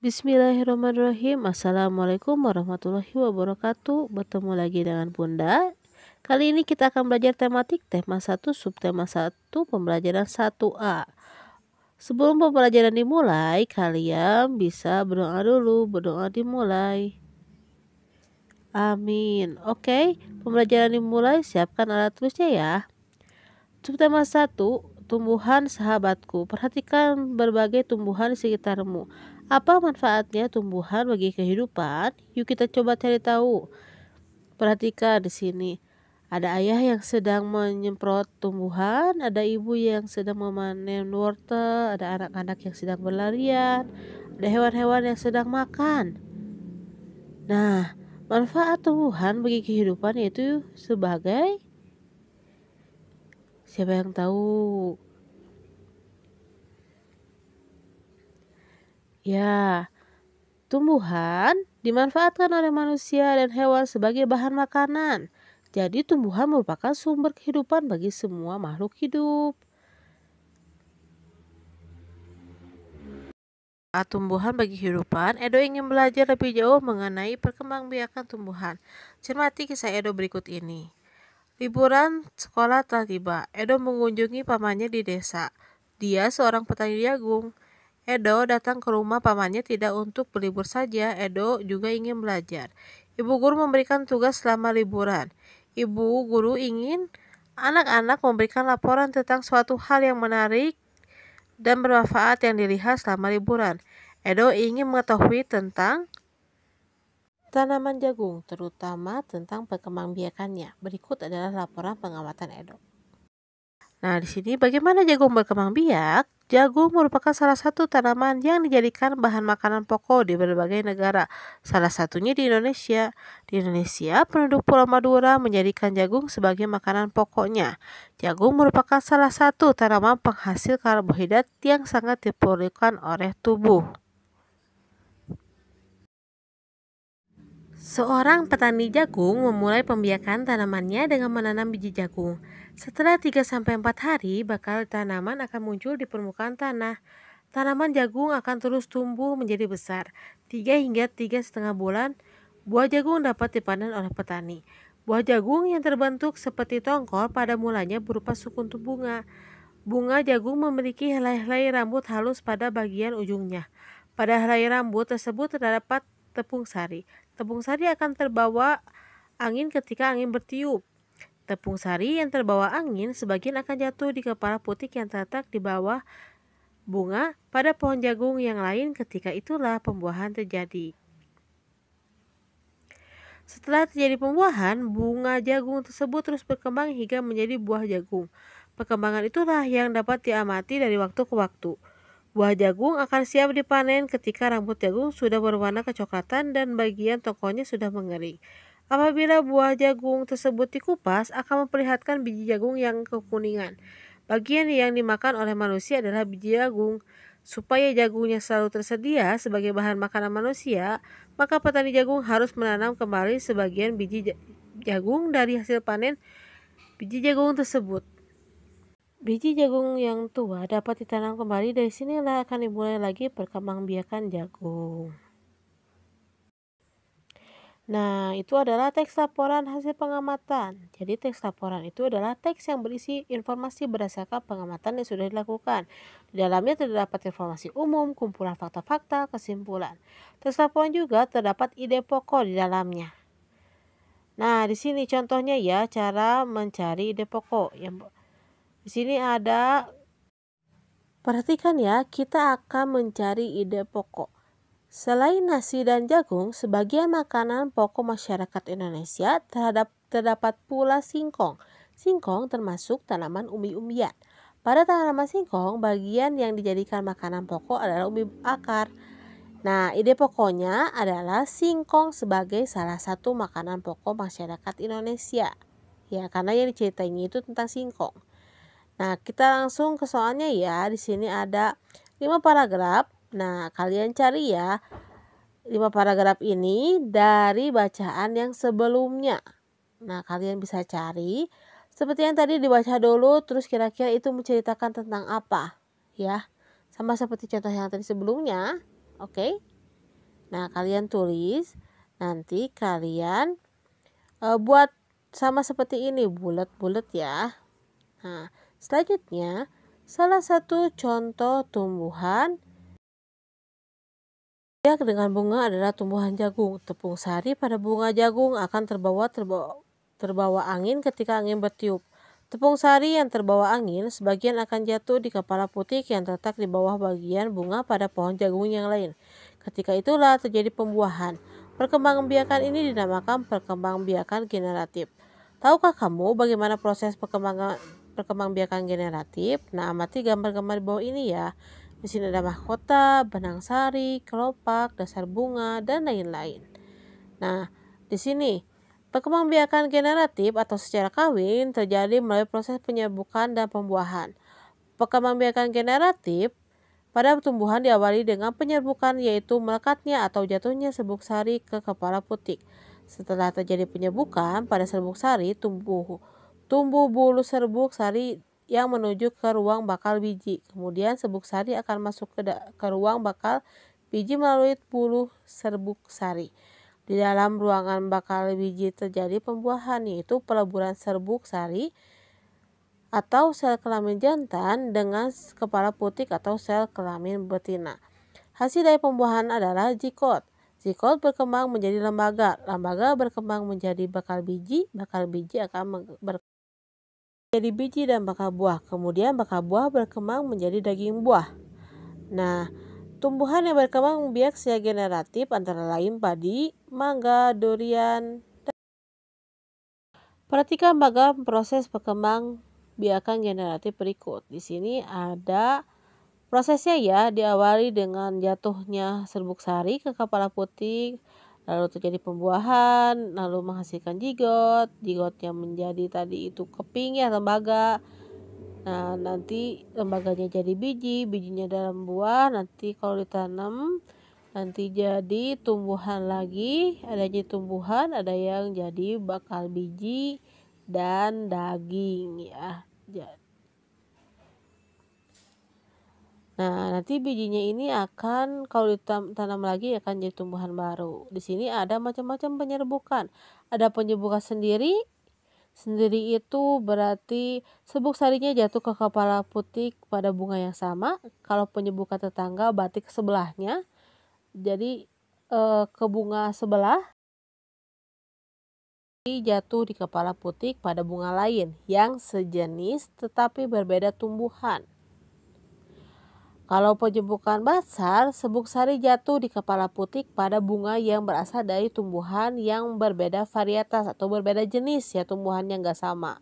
Bismillahirrahmanirrahim. Assalamualaikum warahmatullahi wabarakatuh. Bertemu lagi dengan Bunda. Kali ini kita akan belajar tematik tema 1 subtema 1 pembelajaran 1A. Sebelum pembelajaran dimulai, kalian bisa berdoa dulu. Berdoa dimulai. Amin. Oke, pembelajaran dimulai. Siapkan alat tulisnya ya. Subtema 1, tumbuhan sahabatku. Perhatikan berbagai tumbuhan di sekitarmu. Apa manfaatnya tumbuhan bagi kehidupan? Yuk kita coba cari tahu. Perhatikan di sini. Ada ayah yang sedang menyemprot tumbuhan, ada ibu yang sedang memanen wortel, ada anak-anak yang sedang berlarian, ada hewan-hewan yang sedang makan. Nah, manfaat tumbuhan bagi kehidupan yaitu sebagai, siapa yang tahu? Ya, tumbuhan dimanfaatkan oleh manusia dan hewan sebagai bahan makanan. Jadi tumbuhan merupakan sumber kehidupan bagi semua makhluk hidup. Tumbuhan bagi kehidupan, Edo ingin belajar lebih jauh mengenai perkembangbiakan tumbuhan. Cermati kisah Edo berikut ini. Liburan sekolah telah tiba. Edo mengunjungi pamannya di desa. Dia seorang petani jagung. Edo datang ke rumah pamannya tidak untuk berlibur saja, Edo juga ingin belajar. Ibu guru memberikan tugas selama liburan. Ibu guru ingin anak-anak memberikan laporan tentang suatu hal yang menarik dan bermanfaat yang dilihat selama liburan. Edo ingin mengetahui tentang tanaman jagung, terutama tentang perkembangbiakannya. Berikut adalah laporan pengamatan Edo. Nah, di sini bagaimana jagung berkembang biak? Jagung merupakan salah satu tanaman yang dijadikan bahan makanan pokok di berbagai negara. Salah satunya di Indonesia. Di Indonesia, penduduk Pulau Madura menjadikan jagung sebagai makanan pokoknya. Jagung merupakan salah satu tanaman penghasil karbohidrat yang sangat diperlukan oleh tubuh. Seorang petani jagung memulai pembiakan tanamannya dengan menanam biji jagung. Setelah 3-4 hari, bakal tanaman akan muncul di permukaan tanah. Tanaman jagung akan terus tumbuh menjadi besar. 3 hingga 3,5 bulan, buah jagung dapat dipanen oleh petani. Buah jagung yang terbentuk seperti tongkol pada mulanya berupa sukuntum bunga. Bunga jagung memiliki helai-helai rambut halus pada bagian ujungnya. Pada helai rambut tersebut terdapat tepung sari. Tepung sari akan terbawa angin ketika angin bertiup. Tepung sari yang terbawa angin sebagian akan jatuh di kepala putik yang terletak di bawah bunga pada pohon jagung yang lain. Ketika itulah pembuahan terjadi. Setelah terjadi pembuahan, bunga jagung tersebut terus berkembang hingga menjadi buah jagung. Perkembangan itulah yang dapat diamati dari waktu ke waktu. Buah jagung akan siap dipanen ketika rambut jagung sudah berwarna kecoklatan dan bagian tongkolnya sudah mengering. Apabila buah jagung tersebut dikupas, akan memperlihatkan biji jagung yang kekuningan. Bagian yang dimakan oleh manusia adalah biji jagung. Supaya jagungnya selalu tersedia sebagai bahan makanan manusia, maka petani jagung harus menanam kembali sebagian biji jagung dari hasil panen biji jagung tersebut. Biji jagung yang tua dapat ditanam kembali, dari sinilah akan dimulai lagi perkembangbiakan jagung. Nah, itu adalah teks laporan hasil pengamatan. Jadi teks laporan itu adalah teks yang berisi informasi berdasarkan pengamatan yang sudah dilakukan. Di dalamnya terdapat informasi umum, kumpulan fakta-fakta, kesimpulan. Teks laporan juga terdapat ide pokok di dalamnya. Nah, di sini contohnya ya cara mencari ide pokok. Di sini ada, perhatikan ya, kita akan mencari ide pokok. Selain nasi dan jagung, sebagian makanan pokok masyarakat Indonesia terdapat pula singkong. Singkong termasuk tanaman umbi-umbian. Pada tanaman singkong, bagian yang dijadikan makanan pokok adalah umbi akar. Nah, ide pokoknya adalah singkong sebagai salah satu makanan pokok masyarakat Indonesia. Ya, karena yang diceritainnya itu tentang singkong. Nah, kita langsung ke soalnya ya. Di sini ada 5 paragraf. Nah, kalian cari ya 5 paragraf ini dari bacaan yang sebelumnya. Nah, kalian bisa cari seperti yang tadi dibaca dulu, terus kira-kira itu menceritakan tentang apa ya. Sama seperti contoh yang tadi sebelumnya. Oke. Nah, kalian tulis, nanti kalian buat sama seperti ini, bulat-bulat ya. Nah, selanjutnya salah satu contoh tumbuhan dengan bunga adalah tumbuhan jagung. Tepung sari pada bunga jagung akan terbawa angin ketika angin bertiup. Tepung sari yang terbawa angin sebagian akan jatuh di kepala putik yang terletak di bawah bagian bunga pada pohon jagung yang lain. Ketika itulah terjadi pembuahan. Perkembangbiakan ini dinamakan perkembangbiakan generatif. Tahukah kamu bagaimana proses perkembangbiakan generatif? Nah, amati gambar-gambar di bawah ini ya. Di sini ada mahkota, benang sari, kelopak, dasar bunga, dan lain-lain. Nah, di sini perkembangbiakan generatif atau secara kawin terjadi melalui proses penyerbukan dan pembuahan. Perkembangbiakan generatif pada tumbuhan diawali dengan penyerbukan, yaitu melekatnya atau jatuhnya serbuk sari ke kepala putik. Setelah terjadi penyerbukan pada serbuk sari, tumbuh bulu serbuk sari yang menuju ke ruang bakal biji. Kemudian serbuk sari akan masuk ke ruang bakal biji melalui bulu serbuk sari. Di dalam ruangan bakal biji terjadi pembuahan, yaitu peleburan serbuk sari atau sel kelamin jantan dengan kepala putik atau sel kelamin betina. Hasil dari pembuahan adalah zigot. Zigot berkembang menjadi lembaga. Lembaga berkembang menjadi bakal biji akan menjadi biji dan bakal buah. Kemudian bakal buah berkembang menjadi daging buah. Nah, tumbuhan yang berkembang biak secara generatif antara lain padi, mangga, durian. Perhatikan bagaimana proses perkembangbiakan generatif berikut. Di sini ada prosesnya ya, diawali dengan jatuhnya serbuk sari ke kepala putik, lalu terjadi pembuahan, lalu menghasilkan zigot. Zigotnya menjadi tadi itu keping ya, lembaga. Nah, nanti lembaganya jadi biji, bijinya dalam buah, nanti kalau ditanam nanti jadi tumbuhan lagi, ada jadi tumbuhan, ada yang jadi bakal biji dan daging ya. Nah, nanti bijinya ini akan kalau ditanam lagi akan jadi tumbuhan baru. Di sini ada macam-macam penyerbukan. Ada penyerbukan sendiri. Sendiri itu berarti serbuk sarinya jatuh ke kepala putik pada bunga yang sama. Kalau penyerbukan tetangga berarti ke sebelahnya. Jadi ke bunga sebelah jatuh di kepala putik pada bunga lain yang sejenis tetapi berbeda tumbuhan. Kalau penyerbukan basar, serbuk sari jatuh di kepala putik pada bunga yang berasal dari tumbuhan yang berbeda varietas atau berbeda jenis ya, tumbuhan yang gak sama.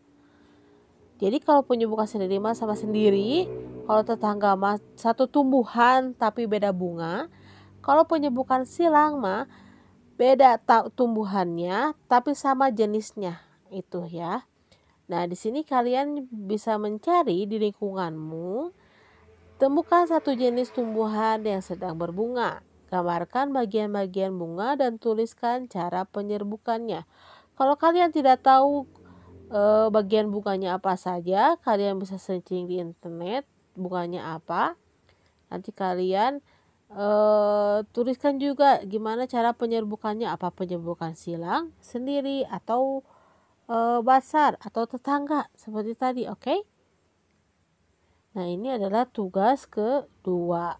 Jadi kalau penyerbukan sendiri mah sama sendiri, kalau tetangga mah satu tumbuhan tapi beda bunga. Kalau penyerbukan silang mah beda tumbuhannya tapi sama jenisnya itu ya. Nah, di sini kalian bisa mencari di lingkunganmu. Temukan satu jenis tumbuhan yang sedang berbunga. Gambarkan bagian-bagian bunga dan tuliskan cara penyerbukannya. Kalau kalian tidak tahu bagian bunganya apa saja, kalian bisa searching di internet bunganya apa. Nanti kalian tuliskan juga gimana cara penyerbukannya, apa penyerbukan silang sendiri atau basar atau tetangga seperti tadi, oke? Nah, ini adalah tugas kedua.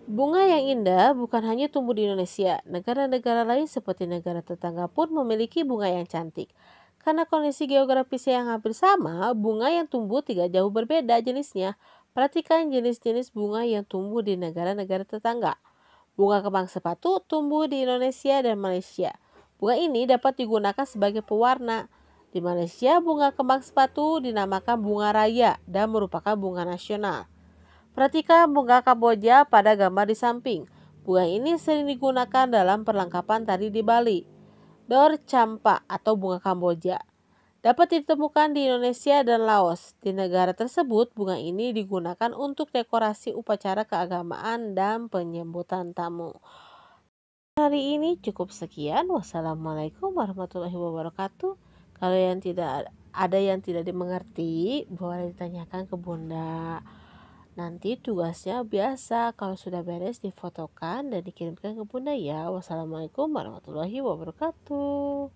Bunga yang indah bukan hanya tumbuh di Indonesia. Negara-negara lain seperti negara tetangga pun memiliki bunga yang cantik. Karena kondisi geografis yang hampir sama, bunga yang tumbuh tidak jauh berbeda jenisnya. Perhatikan jenis-jenis bunga yang tumbuh di negara-negara tetangga. Bunga kembang sepatu tumbuh di Indonesia dan Malaysia. Bunga ini dapat digunakan sebagai pewarna. Di Malaysia, bunga kembang sepatu dinamakan bunga raya dan merupakan bunga nasional. Perhatikan bunga Kamboja pada gambar di samping. Bunga ini sering digunakan dalam perlengkapan tari di Bali. Dor campa atau bunga Kamboja dapat ditemukan di Indonesia dan Laos. Di negara tersebut, bunga ini digunakan untuk dekorasi upacara keagamaan dan penyambutan tamu. Hari ini cukup sekian. Wassalamualaikum warahmatullahi wabarakatuh. Kalau ada yang tidak dimengerti, boleh ditanyakan ke Bunda. Nanti tugasnya biasa, kalau sudah beres difotokan dan dikirimkan ke Bunda ya. Wassalamualaikum warahmatullahi wabarakatuh.